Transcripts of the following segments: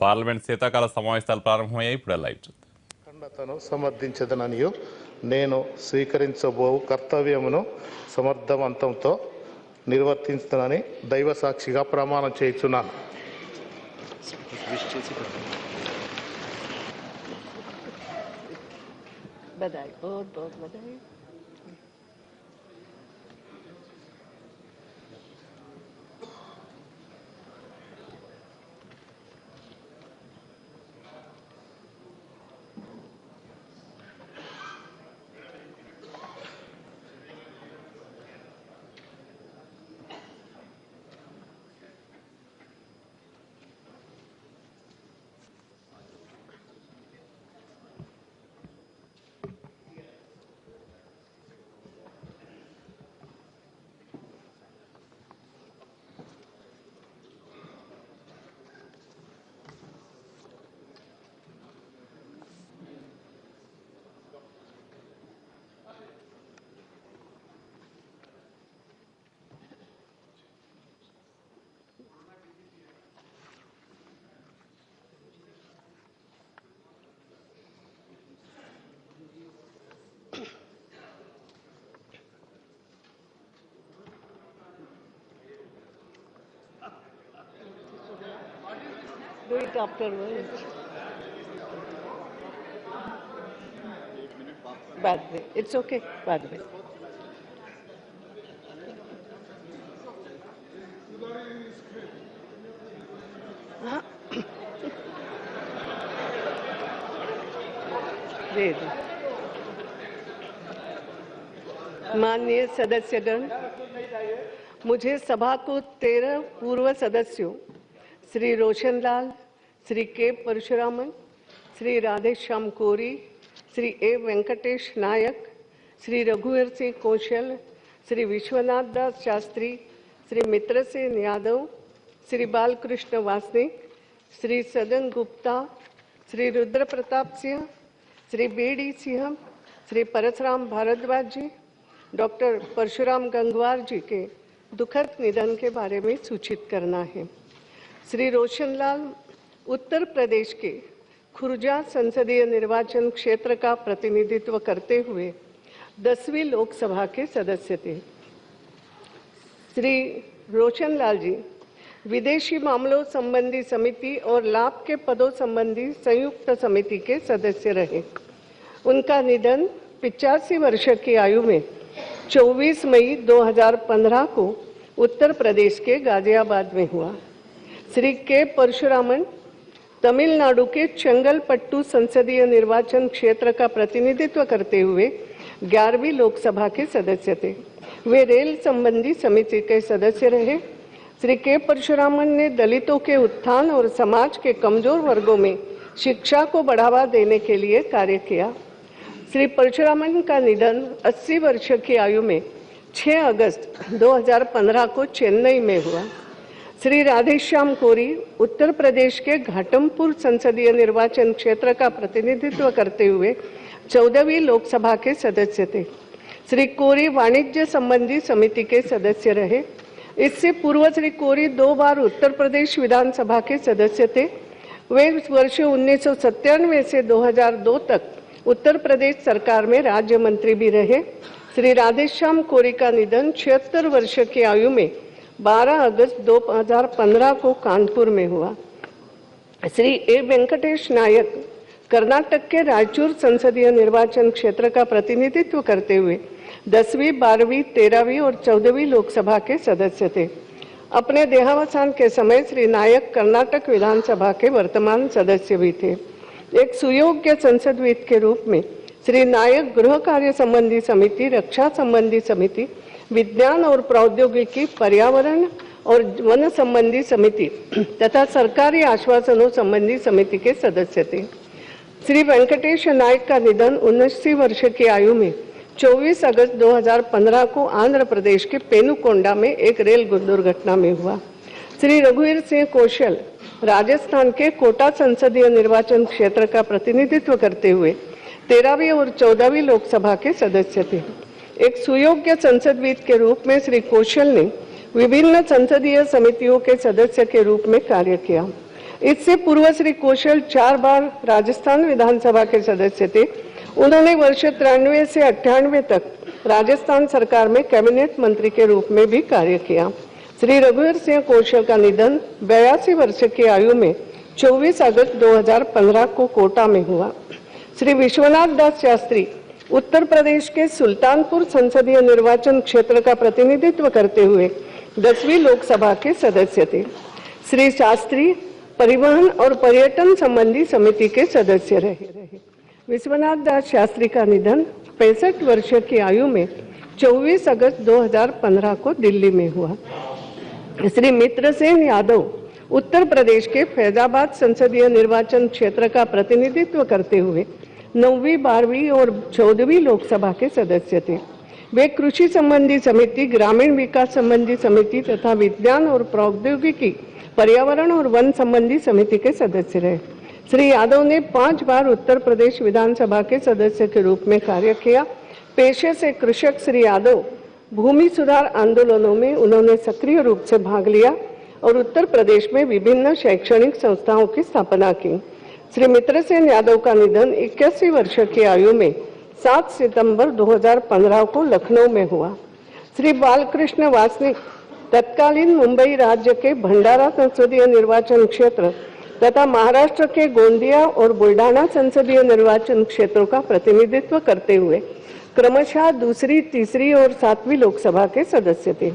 Parliament శీతాకాల సమావేశాలు ప్రారంభమయ్యాయి. ఇప్పుడు లైవ్ చూద్దాం. ఖండతను సమర్థించదననియు నేను స్వీకరించబో కర్తవ్యమును సమర్థవంతంతో నిర్వర్తించుతానని దైవ సాక్షిగా ప్రమాణం చేయుచున్నాను. बधाई, बहुत बहुत बधाई। Do it afterwards. Bad way. It's okay. Bad way. माननीय सदस्यगण, मुझे सभा को 13 पूर्व सदस्यों श्री रोशनलाल, श्री के परशुरामन, श्री राधेश्याम कोरी, श्री ए वेंकटेश नायक, श्री रघुवीर सिंह कौशल, श्री विश्वनाथ दास शास्त्री, श्री मित्रसेन यादव, श्री बालकृष्ण वासनिक, श्री सदन गुप्ता, श्री रुद्र प्रताप सिंह, श्री बीडी सिंह, श्री परशुराम भारद्वाज जी, डॉक्टर परशुराम गंगवार जी के दुखद निधन के बारे में सूचित करना है। श्री रोशनलाल उत्तर प्रदेश के खुर्जा संसदीय निर्वाचन क्षेत्र का प्रतिनिधित्व करते हुए 10वीं लोकसभा के सदस्य थे। श्री रोशनलाल जी विदेशी मामलों संबंधी समिति और लाभ के पदों संबंधी संयुक्त समिति के सदस्य रहे। उनका निधन 85 वर्ष की आयु में 24 मई 2015 को उत्तर प्रदेश के गाजियाबाद में हुआ। श्री के परशुरामन तमिलनाडु के चंगलपट्टू संसदीय निर्वाचन क्षेत्र का प्रतिनिधित्व करते हुए 11वीं लोकसभा के सदस्य थे। वे रेल संबंधी समिति के सदस्य रहे। श्री के परशुरामन ने दलितों के उत्थान और समाज के कमजोर वर्गों में शिक्षा को बढ़ावा देने के लिए कार्य किया। श्री परशुरामन का निधन 80 वर्ष की आयु में 6 अगस्त 2015 को चेन्नई में हुआ। श्री राधेश्याम कोरी उत्तर प्रदेश के घाटमपुर संसदीय निर्वाचन क्षेत्र का प्रतिनिधित्व करते हुए 14वीं लोकसभा के सदस्य थे। श्री कोरी वाणिज्य संबंधी समिति के सदस्य रहे। इससे पूर्व श्री कोरी 2 बार उत्तर प्रदेश विधानसभा के सदस्य थे। वे वर्ष 1997 से 2002 तक उत्तर प्रदेश सरकार में राज्य मंत्री भी रहे। श्री राधेश्याम कोरी का निधन 76 वर्ष की आयु में 12 अगस्त 2015 को कानपुर में हुआ। श्री ए वेंकटेश नायक कर्नाटक के रायचूर संसदीय निर्वाचन क्षेत्र का प्रतिनिधित्व करते हुए 10वीं, 12वीं, 13वीं और 14वीं लोकसभा के सदस्य थे। अपने देहावसान के समय श्री नायक कर्नाटक विधानसभा के वर्तमान सदस्य भी थे। एक सुयोग्य संसदविद के रूप में श्री नायक गृह कार्य संबंधी समिति, रक्षा संबंधी समिति, विज्ञान और प्रौद्योगिकी, पर्यावरण और वन संबंधी समिति तथा सरकारी आश्वासनों संबंधी समिति के सदस्य थे। श्री वेंकटेश नायक का निधन 79 वर्ष की आयु में 24 अगस्त 2015 को आंध्र प्रदेश के पेनुकोंडा में एक रेल दुर्घटना में हुआ। श्री रघुवीर सिंह कौशल राजस्थान के कोटा संसदीय निर्वाचन क्षेत्र का प्रतिनिधित्व करते हुए 13वीं और 14वीं लोकसभा के सदस्य थे। एक सुयोग्य संसदविद के रूप में श्री कौशल ने विभिन्न संसदीय समितियों के सदस्य के रूप में कार्य किया। इससे पूर्व श्री कौशल 4 बार राजस्थान विधानसभा के सदस्य थे। उन्होंने वर्ष 93 से 98 तक राजस्थान सरकार में कैबिनेट मंत्री के रूप में भी कार्य किया। श्री रघुवीर सिंह कौशल का निधन 82 वर्ष की आयु में 24 अगस्त 2015 को कोटा में हुआ। श्री विश्वनाथ दास शास्त्री उत्तर प्रदेश के सुल्तानपुर संसदीय निर्वाचन क्षेत्र का प्रतिनिधित्व करते हुए 10वीं लोकसभा के सदस्य थे। श्री शास्त्री परिवहन और पर्यटन संबंधी समिति के सदस्य रहे। विश्वनाथ दास शास्त्री का निधन 65 वर्ष की आयु में 24 अगस्त 2015 को दिल्ली में हुआ। श्री मित्रसेन यादव उत्तर प्रदेश के फैजाबाद संसदीय निर्वाचन क्षेत्र का प्रतिनिधित्व करते हुए 9वीं, 12वीं और 14वीं लोकसभा के सदस्य थे। वे कृषि संबंधी समिति, ग्रामीण विकास संबंधी समिति तथा विज्ञान और प्रौद्योगिकी, पर्यावरण और वन संबंधी समिति के सदस्य रहे। श्री यादव ने 5 बार उत्तर प्रदेश विधानसभा के सदस्य के रूप में कार्य किया। पेशे से कृषक श्री यादव भूमि सुधार आंदोलनों में उन्होंने सक्रिय रूप से भाग लिया और उत्तर प्रदेश में विभिन्न शैक्षणिक संस्थाओं की स्थापना की। श्री मित्रसेन यादव का निधन 81 वर्ष की आयु में 7 सितंबर 2015 को लखनऊ में हुआ। श्री बालकृष्ण वासनिक तत्कालीन मुंबई राज्य के भंडारा संसदीय निर्वाचन क्षेत्र तथा महाराष्ट्र के गोंदिया और बुल्ढाना संसदीय निर्वाचन क्षेत्रों का प्रतिनिधित्व करते हुए क्रमशः 2री, 3री और 7वीं लोकसभा के सदस्य थे।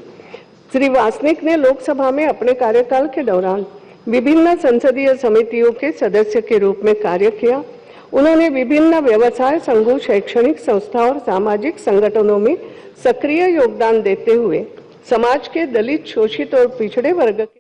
श्री वासनिक ने लोकसभा में अपने कार्यकाल के दौरान विभिन्न संसदीय समितियों के सदस्य के रूप में कार्य किया। उन्होंने विभिन्न व्यवसाय संघों, शैक्षणिक संस्थाओं और सामाजिक संगठनों में सक्रिय योगदान देते हुए समाज के दलित, शोषित और पिछड़े वर्ग के